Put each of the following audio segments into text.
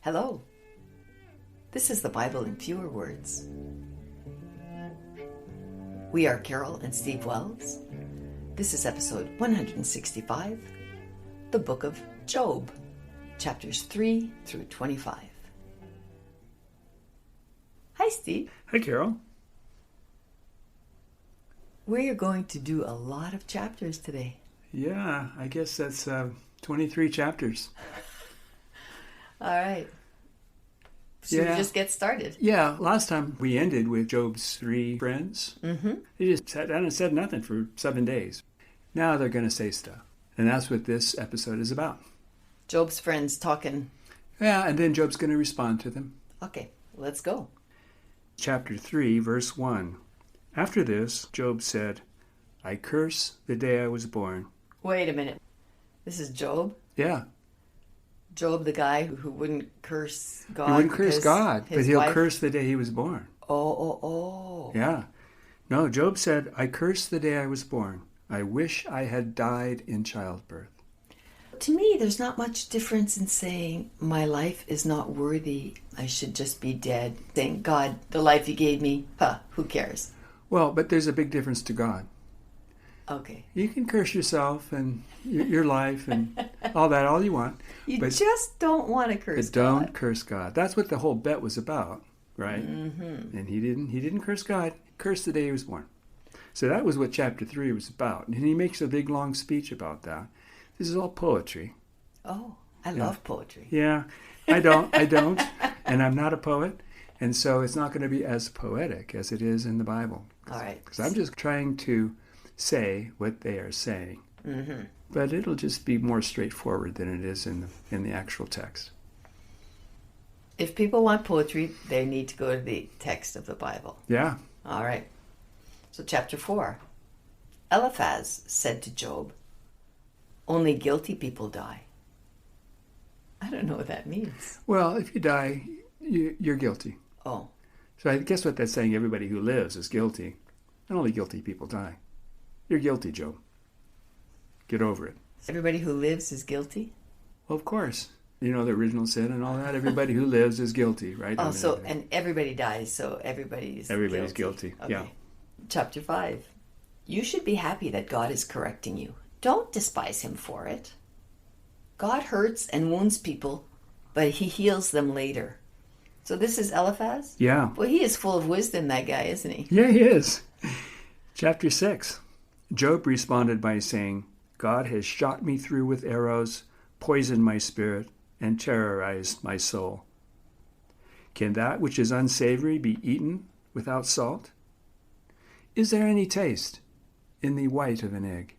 Hello. This is the Bible in fewer words. We are Carol and Steve Wells. This is episode 165, the book of Job, chapters 3 through 25. Hi, Steve. Hi, Carol. We're going to do a lot of chapters today. Yeah, I guess that's 23 chapters. All right. Should we just get started? Yeah, last time we ended with Job's three friends. Mm-hmm. They just sat down and said nothing for 7 days. Now they're going to say stuff. And that's what this episode is about. Job's friends talking. Yeah, and then Job's going to respond to them. Okay, let's go. Chapter 3, verse 1. After this, Job said, I curse the day I was born. Wait a minute. This is Job? Yeah. Job, the guy who wouldn't curse God. He wouldn't curse God, but he'll curse the day he was born. Oh. Yeah. No, Job said, I curse the day I was born. I wish I had died in childbirth. To me, there's not much difference in saying, my life is not worthy, I should just be dead. Thank God, the life you gave me, who cares? Well, but there's a big difference to God. Okay. You can curse yourself and your life and all you want. But just don't want to curse God. But don't God. curse God. That's what the whole bet was about, right? Mm-hmm. And he didn't curse God. He cursed the day he was born. So that was what chapter 3 was about. And he makes a big, long speech about that. This is all poetry. Oh, I love poetry. Yeah, I don't, and I'm not a poet. And so it's not going to be as poetic as it is in the Bible. All right. Because I'm just trying to say what they are saying. Mm-hmm. But it'll just be more straightforward than it is in the actual text. If people want poetry, they need to go to the text of the Bible. Yeah. All right. So chapter 4. Eliphaz said to Job, only guilty people die. I don't know what that means. Well, if you die, you're guilty. Oh. So I guess what that's saying, everybody who lives is guilty. And only guilty people die. You're guilty, Job. Get over it. Everybody who lives is guilty? Well, of course. You know, the original sin and all that. Everybody who lives is guilty, right? Oh, and everybody dies, so everybody's guilty. Okay. Yeah. Chapter 5. You should be happy that God is correcting you. Don't despise him for it. God hurts and wounds people, but he heals them later. So this is Eliphaz? Yeah. Well, he is full of wisdom, that guy, isn't he? Yeah, he is. Chapter 6. Job responded by saying, God has shot me through with arrows, poisoned my spirit, and terrorized my soul. Can that which is unsavory be eaten without salt? Is there any taste in the white of an egg?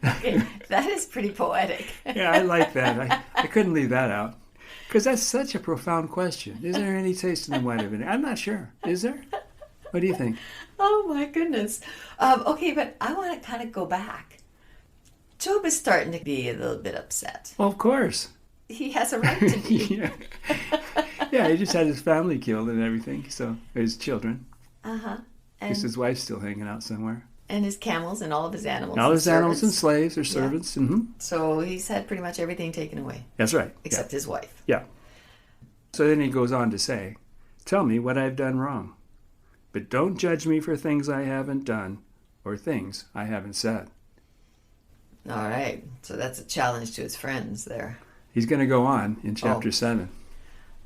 Okay, that is pretty poetic. Yeah, I like that. I couldn't leave that out. Because that's such a profound question. Is there any taste in the white of an egg? I'm not sure. Is there? What do you think? Oh, my goodness. Okay, but I want to kind of go back. Job is starting to be a little bit upset. Well, of course. He has a right to be. Yeah, he just had his family killed and everything, so his children. Uh-huh. Because his wife's still hanging out somewhere. And his camels and all of his animals. All his animals and slaves or servants. Yeah. Mm-hmm. So he's had pretty much everything taken away. That's right. Except his wife. Yeah. So then he goes on to say, tell me what I've done wrong. But don't judge me for things I haven't done or things I haven't said. All right. So that's a challenge to his friends there. He's going to go on in chapter 7.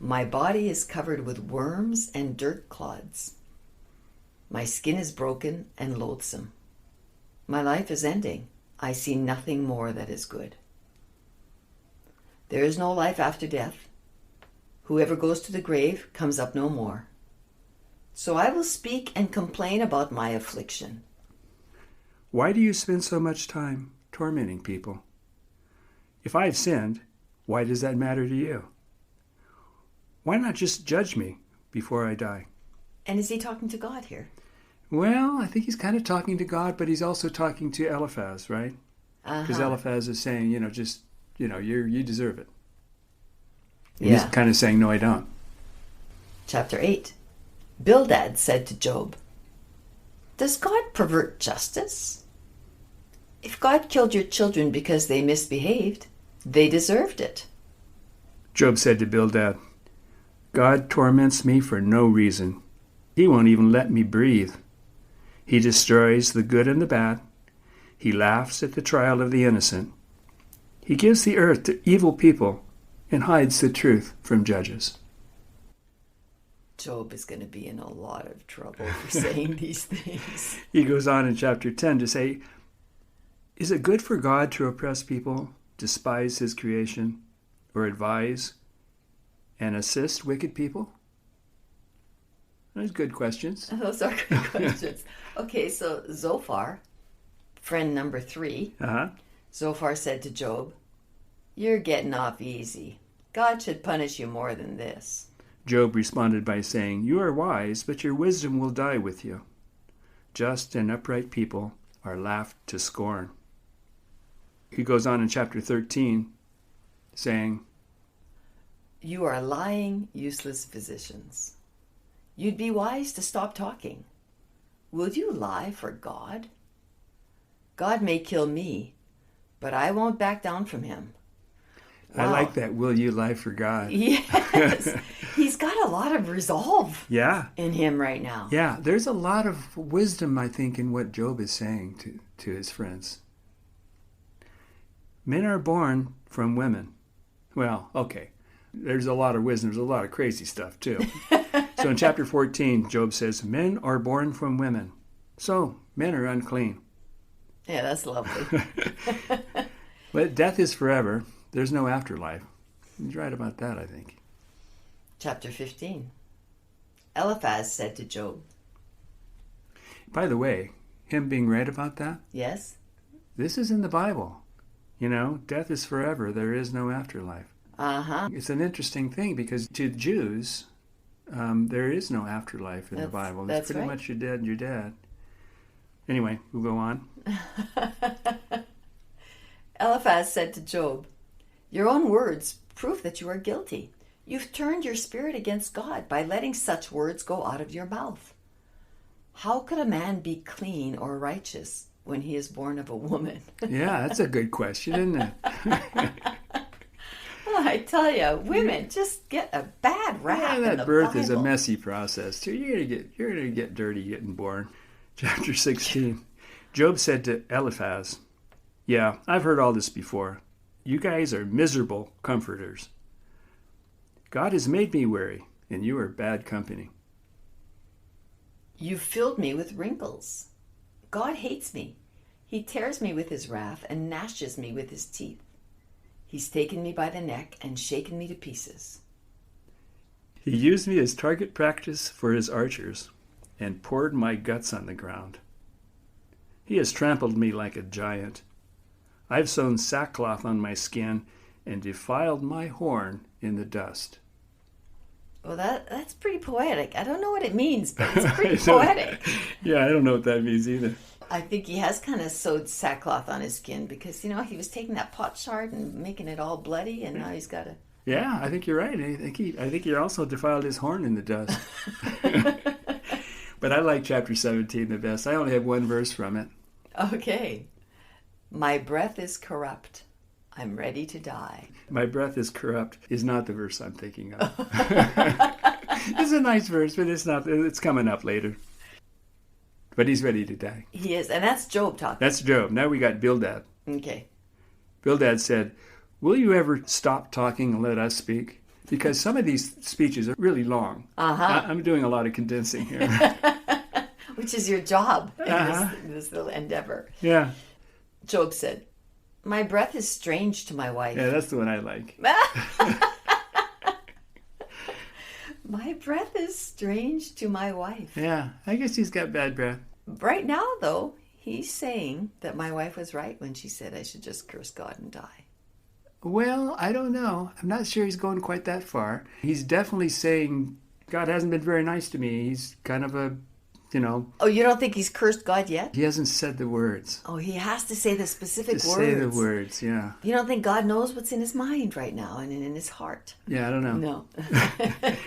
My body is covered with worms and dirt clods. My skin is broken and loathsome. My life is ending. I see nothing more that is good. There is no life after death. Whoever goes to the grave comes up no more. So I will speak and complain about my affliction. Why do you spend so much time tormenting people? If I've sinned, why does that matter to you? Why not just judge me before I die? And is he talking to God here? Well, I think he's kind of talking to God, but he's also talking to Eliphaz, right? Because Eliphaz is saying, you deserve it. And he's kind of saying, no, I don't. Chapter 8. Bildad said to Job, does God pervert justice? If God killed your children because they misbehaved, they deserved it. Job said to Bildad, God torments me for no reason. He won't even let me breathe. He destroys the good and the bad. He laughs at the trial of the innocent. He gives the earth to evil people and hides the truth from judges. Job is going to be in a lot of trouble for saying these things. He goes on in chapter 10 to say, is it good for God to oppress people, despise his creation, or advise and assist wicked people? Those are good questions. Those are good questions. Okay, so Zophar, friend number 3, Zophar said to Job, you're getting off easy. God should punish you more than this. Job responded by saying, you are wise, but your wisdom will die with you. Just and upright people are laughed to scorn. He goes on in chapter 13, saying, you are lying, useless physicians. You'd be wise to stop talking. Will you lie for God? God may kill me, but I won't back down from him. Wow. I like that. Will you lie for God? Yes. He's got a lot of resolve in him right now. Yeah, there's a lot of wisdom, I think, in what Job is saying to his friends. Men are born from women. Well, okay. There's a lot of wisdom. There's a lot of crazy stuff, too. So in chapter 14, Job says, men are born from women. So, men are unclean. Yeah, that's lovely. But death is forever. There's no afterlife. He's right about that, I think. Chapter 15. Eliphaz said to Job. By the way, him being right about that? Yes. This is in the Bible. You know, death is forever. There is no afterlife. It's an interesting thing because to Jews, there is no afterlife in the Bible. It's pretty much you're dead and you're dead. Anyway, we'll go on. Eliphaz said to Job, your own words prove that you are guilty. You've turned your spirit against God by letting such words go out of your mouth. How could a man be clean or righteous when he is born of a woman? Yeah, that's a good question, isn't it? Oh, I tell you, women just get a bad rap. Yeah, in that the birth Bible. is a messy process too. You're gonna get dirty getting born. Chapter 16. Job said to Eliphaz, yeah, I've heard all this before. You guys are miserable comforters. God has made me weary, and you are bad company. You've filled me with wrinkles. God hates me. He tears me with his wrath and gnashes me with his teeth. He's taken me by the neck and shaken me to pieces. He used me as target practice for his archers and poured my guts on the ground. He has trampled me like a giant. I've sewn sackcloth on my skin and defiled my horn in the dust. Well, that's pretty poetic. I don't know what it means, but it's pretty poetic. Yeah, I don't know what that means either. I think he has kind of sewed sackcloth on his skin because, you know, he was taking that potsherd and making it all bloody, and now he's got to... Yeah, I think you're right. I think he also defiled his horn in the dust. But I like chapter 17 the best. I only have one verse from it. Okay. My breath is corrupt. I'm ready to die. My breath is corrupt is not the verse I'm thinking of. It's a nice verse, but it's not. It's coming up later. But he's ready to die. He is, and that's Job talking. That's Job. Now we got Bildad. Okay. Bildad said, will you ever stop talking and let us speak? Because some of these speeches are really long. I'm doing a lot of condensing here. Which is your job in this little endeavor. Yeah. Job said, my breath is strange to my wife. Yeah, that's the one I like. My breath is strange to my wife. Yeah, I guess he's got bad breath. Right now, though, he's saying that my wife was right when she said I should just curse God and die. Well, I don't know. I'm not sure he's going quite that far. He's definitely saying God hasn't been very nice to me. He's kind of a, Oh, you don't think he's cursed God yet? He hasn't said the words. Oh, he has to say the specific words. Say the words, yeah. You don't think God knows what's in his mind right now and in his heart? Yeah, I don't know. No.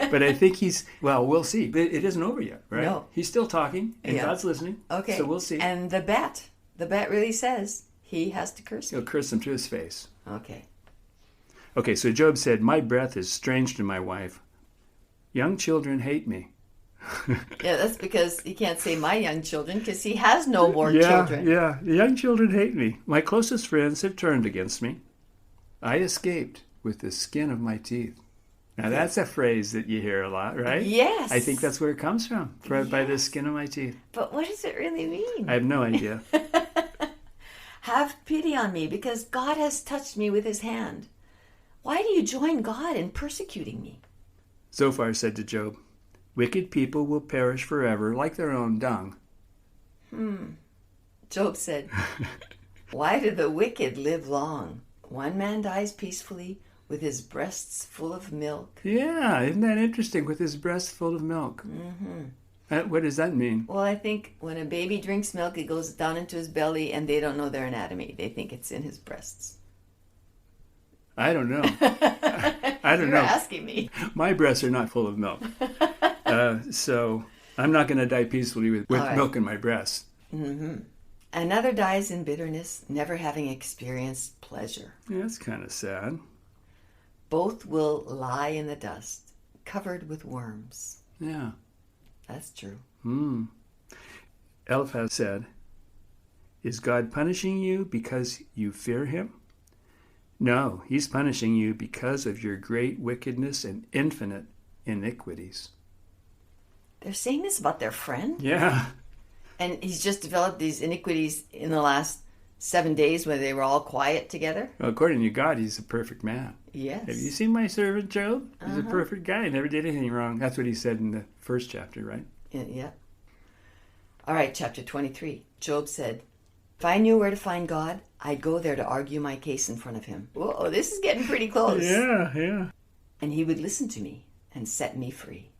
But I think we'll see. But it isn't over yet, right? No. He's still talking, and God's listening. Okay. So we'll see. And the bet really says he has to curse him. He'll curse him to his face. Okay. Okay, so Job said, "My breath is strange to my wife. Young children hate me." Yeah, that's because he can't say my young children because he has no more Yeah, children. yeah. The young children hate me. My closest friends have turned against me. I escaped with the skin of my teeth. Now that's a phrase that you hear a lot, right? Yes. I think that's where it comes from, by the Yes. skin of my teeth. But what does it really mean? I have no idea. Have pity on me because God has touched me with his hand. Why do you join God in persecuting me? Zophar said to Job, "Wicked people will perish forever like their own dung." Job said, why do the wicked live long? One man dies peacefully with his breasts full of milk. Yeah, isn't that interesting? With his breast full of milk. Mm-hmm. What does that mean? Well, I think when a baby drinks milk, it goes down into his belly and they don't know their anatomy. They think it's in his breasts. I don't know. I don't You're know. asking me. My breasts are not full of milk. So I'm not going to die peacefully with All right. milk in my breasts. Another dies in bitterness, never having experienced pleasure. Yeah, that's kind of sad. Both will lie in the dust, covered with worms. Yeah. That's true. Eliphaz said, "Is God punishing you because you fear him? No, he's punishing you because of your great wickedness and infinite iniquities." They're saying this about their friend? Yeah. And he's just developed these iniquities in the last 7 days when they were all quiet together? Well, according to God, he's a perfect man. Yes. Have you seen my servant Job? He's a perfect guy. Never did anything wrong. That's what he said in the first chapter, right? Yeah. All right, chapter 23. Job said, if I knew where to find God, I'd go there to argue my case in front of him. Whoa, this is getting pretty close. Yeah. And he would listen to me and set me free.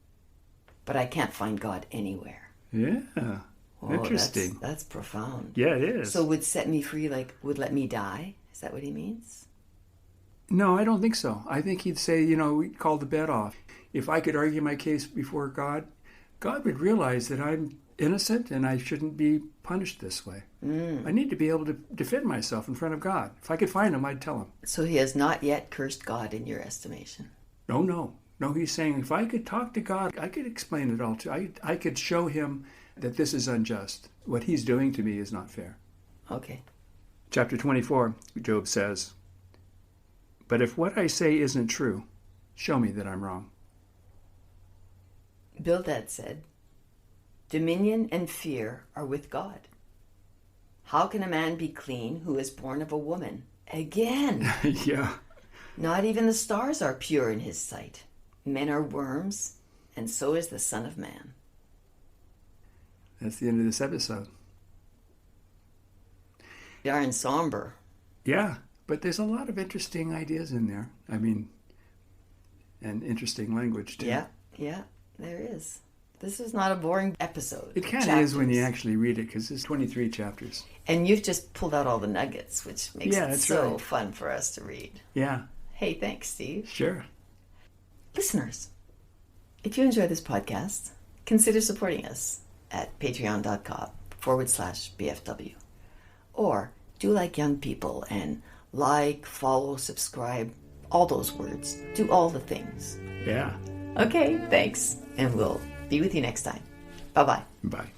But I can't find God anywhere. Yeah. Whoa, Interesting. That's profound. Yeah, it is. So would set me free, like would let me die? Is that what he means? No, I don't think so. I think he'd say, we'd call the bet off. If I could argue my case before God, God would realize that I'm innocent and I shouldn't be punished this way. I need to be able to defend myself in front of God. If I could find him, I'd tell him. So he has not yet cursed God in your estimation. No, he's saying if I could talk to God, I could explain it all to I could show him that this is unjust. What he's doing to me is not fair. Okay. Chapter 24, Job says, "But if what I say isn't true, show me that I'm wrong." Bildad said, dominion and fear are with God. How can a man be clean who is born of a woman? Again, Yeah. not even the stars are pure in his sight. Men are worms, and so is the Son of Man. That's the end of this episode. Darn somber. Yeah, but there's a lot of interesting ideas in there. I mean, and interesting language, too. Yeah, there is. This is not a boring episode. It kind of is when you actually read it, because it's 23 chapters. And you've just pulled out all the nuggets, which makes it that's so right. fun for us to read. Yeah, Hey, thanks, Steve. sure. Listeners, if you enjoy this podcast, consider supporting us at patreon.com/BFW. Or do like young people and like, follow, subscribe, all those words. Do all the things. Yeah. Okay, thanks. And we'll be with you next time. Bye-bye. Bye.